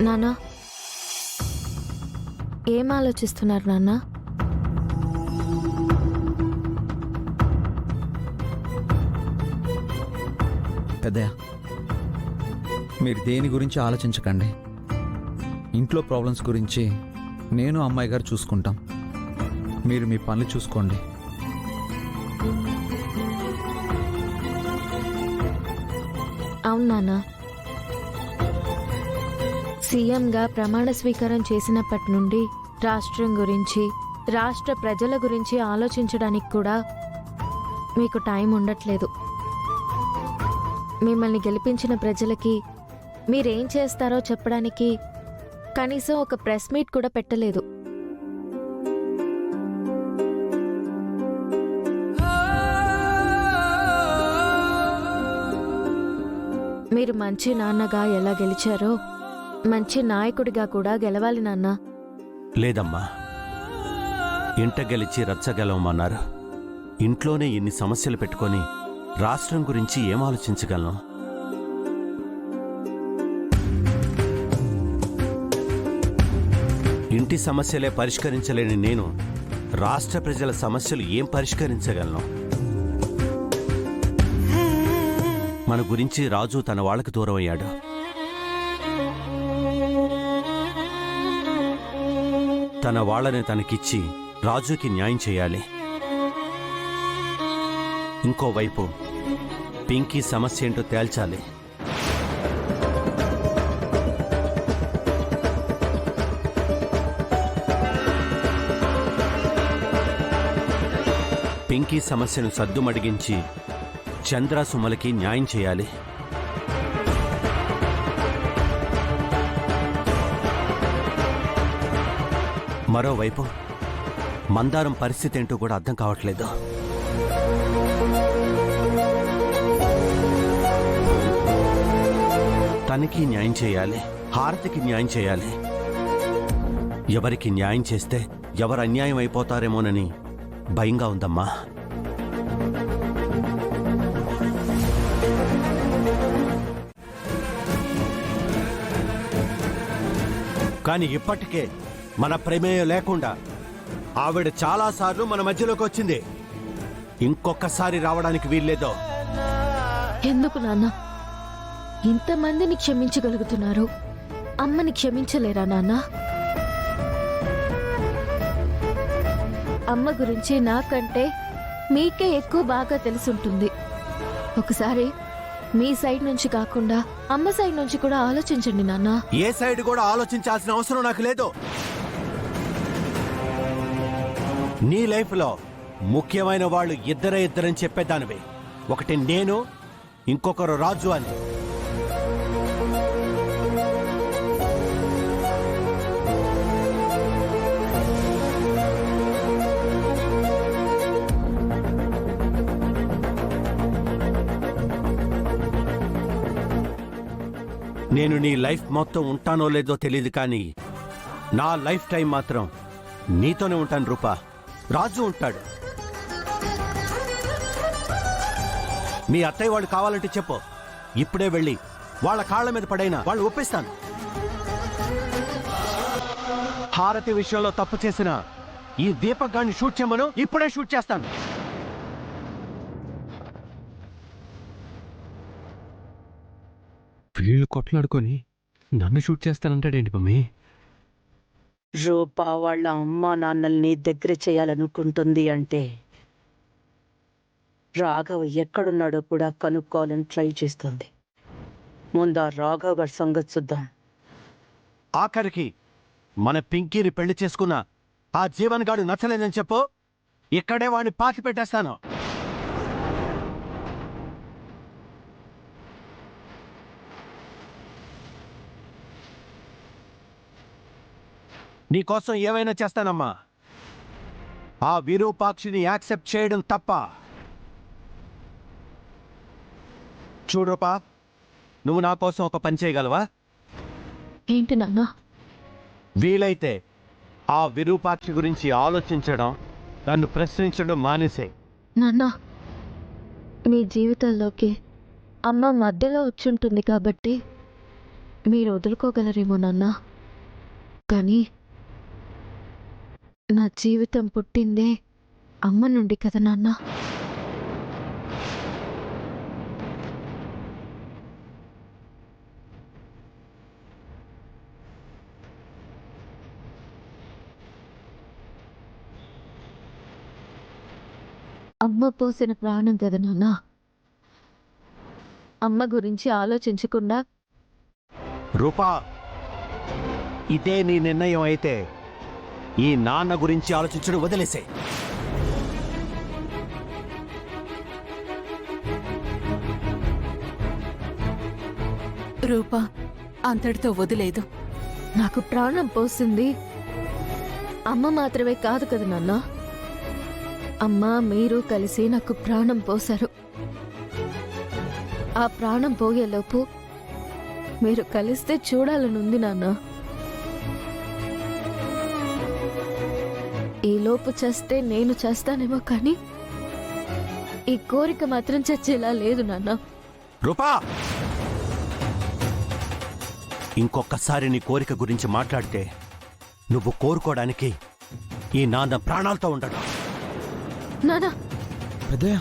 నాన్న, ఏం ఆలోచిస్తున్నారు నాన్న? పెద్దయ్య, మీరు దేని గురించి ఆలోచించకండి. ఇంట్లో ప్రాబ్లమ్స్ గురించి నేను అమ్మాయి గారు చూసుకుంటాం. మీరు మీ పనులు చూసుకోండి. అవును నాన్న, సీఎంగా ప్రమాణ స్వీకారం చేసినప్పటి నుండి రాష్ట్రం గురించి, రాష్ట్ర ప్రజల గురించి ఆలోచించడానికి కూడా మీకు టైం ఉండట్లేదు. మిమ్మల్ని గెలిపించిన ప్రజలకి మీరేం చేస్తారో చెప్పడానికి కనీసం ఒక ప్రెస్ మీట్ కూడా పెట్టలేదు. మీరు మంచి నాన్నగా ఎలా గెలిచారో మంచి నాయకుడిగా కూడా గెలవాలి నాన్న. లేదమ్మా, ఇంట గెలిచి రచ్చ గెలవమన్నారు. ఇంట్లోనే ఇన్ని సమస్యలు పెట్టుకొని రాష్ట్రం గురించి ఏం ఆలోచించగలను? ఇంటి సమస్యలే పరిష్కరించలేని నేను రాష్ట్ర ప్రజల సమస్యలు ఏం పరిష్కరించగలను? మన గురించి రాజు తన వాళ్ళకి దూరం అయ్యాడు. తన వాళ్ళని తనకిచ్చి రాజుకి న్యాయం చేయాలి. ఇంకోవైపు పింకీ సమస్య ఏంటో తేల్చాలి. పింకీ సమస్యను సద్దుమడిగించి చంద్ర సుమలకి న్యాయం చేయాలి. మరోవైపు మందారం పరిస్థితి ఏంటో కూడా అర్థం కావట్లేదు. తనకి న్యాయం చేయాలి, హారతికి న్యాయం చేయాలి. ఎవరికి న్యాయం చేస్తే ఎవరు అన్యాయం అయిపోతారేమోనని భయంగా ఉందమ్మా. కానీ ఇప్పటికే మన ప్రమేయం లేకుండా ఆవిడ చాలాసార్లు మన మధ్యలోకి వచ్చింది. ఇంకొకసారి రావడానికి వీల్లేదో. ఎందుకు నాన్న ఇంతమందిని క్షమించగలుగుతున్నారు, అమ్మని క్షమించలేరా నాన్న? అమ్మ గురించి నాకంటే మీకే ఎక్కువ బాగా తెలుసుంటుంది. ఒకసారి మీ సైడ్ నుంచి కాకుండా అమ్మ సైడ్ నుంచి కూడా ఆలోచించండి నాన్న. ఏ సైడ్ కూడా ఆలోచించాల్సిన అవసరం నాకు లేదు. నీ లైఫ్లో ముఖ్యమైన వాళ్ళు ఇద్దరని చెప్పేదానివి. ఒకటి నేను, ఇంకొకరు రాజు అని. నేను నీ లైఫ్ మొత్తం ఉంటానో లేదో తెలియదు, కానీ నా లైఫ్ టైం మాత్రం నీతోనే ఉంటాను రూపా. రాజు ఉంటాడు. మీ అత్తయ్య వాళ్ళు కావాలంటే చెప్పు, ఇప్పుడే వెళ్ళి వాళ్ళ కాళ్ల మీద పడైనా వాళ్ళు ఒప్పిస్తాను. హారతి విషయంలో తప్పు చేసిన ఈ దీపక్ గాన్ని షూట్ చేయమను, ఇప్పుడే షూట్ చేస్తాను. వీళ్ళు కొట్లాడుకొని నన్ను షూట్ చేస్తానంటాడేంటి మమ్మీ? రూపా వాళ్ళ అమ్మా నాన్నల్ని దగ్గర చేయాలనుకుంటుంది అంటే రాఘవ్ ఎక్కడున్నాడో కూడా కనుక్కోవాలని ట్రై చేస్తుంది. ముందు ఆ రాఘవ్ గారి సంగతి చూద్దాం. ఆఖరికి మన పింకీని పెళ్లి చేసుకున్న ఆ జీవన్ గాడు నచ్చలేదని చెప్పు, ఇక్కడే వాడిని పాతి పెట్టేస్తాను. నీకోసం ఏమైనా చేస్తానమ్మా. ఆ విరూపాక్షిని యాక్సెప్ట్ చేయడం తప్ప. చూడుపా, నువ్వు నా కోసం ఒక పని చేయగలవా? ఏంటి నాన్న? వీలైతే ఆ విరూపాక్షి గురించి ఆలోచించడం, నన్ను ప్రశ్నించడం మానేసే. నాన్న, మీ జీవితంలోకి అమ్మ మధ్యలో వచ్చుంటుంది కాబట్టి మీరు వదులుకోగలరేమో నాన్న, కానీ నా జీవితం పుట్టిందే అమ్మ నుండి కదా నాన్న. అమ్మ పోసిన ప్రాణం కదా నాన్న. అమ్మ గురించి ఆలోచించకుండా రూపా, ఇదే నీ నిర్ణయం అయితే ఈ నాన్న గురించి ఆలోచించడం వదిలేసే. రూపా, అంతటితో వదిలేదు. నాకు ప్రాణం పోసింది అమ్మ మాత్రమే కాదు కదా నాన్న. అమ్మ మీరు కలిసి నాకు ప్రాణం పోశారు. ఆ ప్రాణం పోయేలోపు మీరు కలిస్తే చూడాలనుంది నాన్న. ఈలోపు చేస్తే నేను చేస్తానేమో, కానీ ఈ కోరిక మాత్రం చచ్చేలా లేదు నాన్న. రూపా, ఇంకొకసారి నీ కోరిక గురించి మాట్లాడితే నువ్వు కోరుకోవడానికి ఈ నాన్న ప్రాణాలతో ఉండడు. నాన్న పెద్దయ్య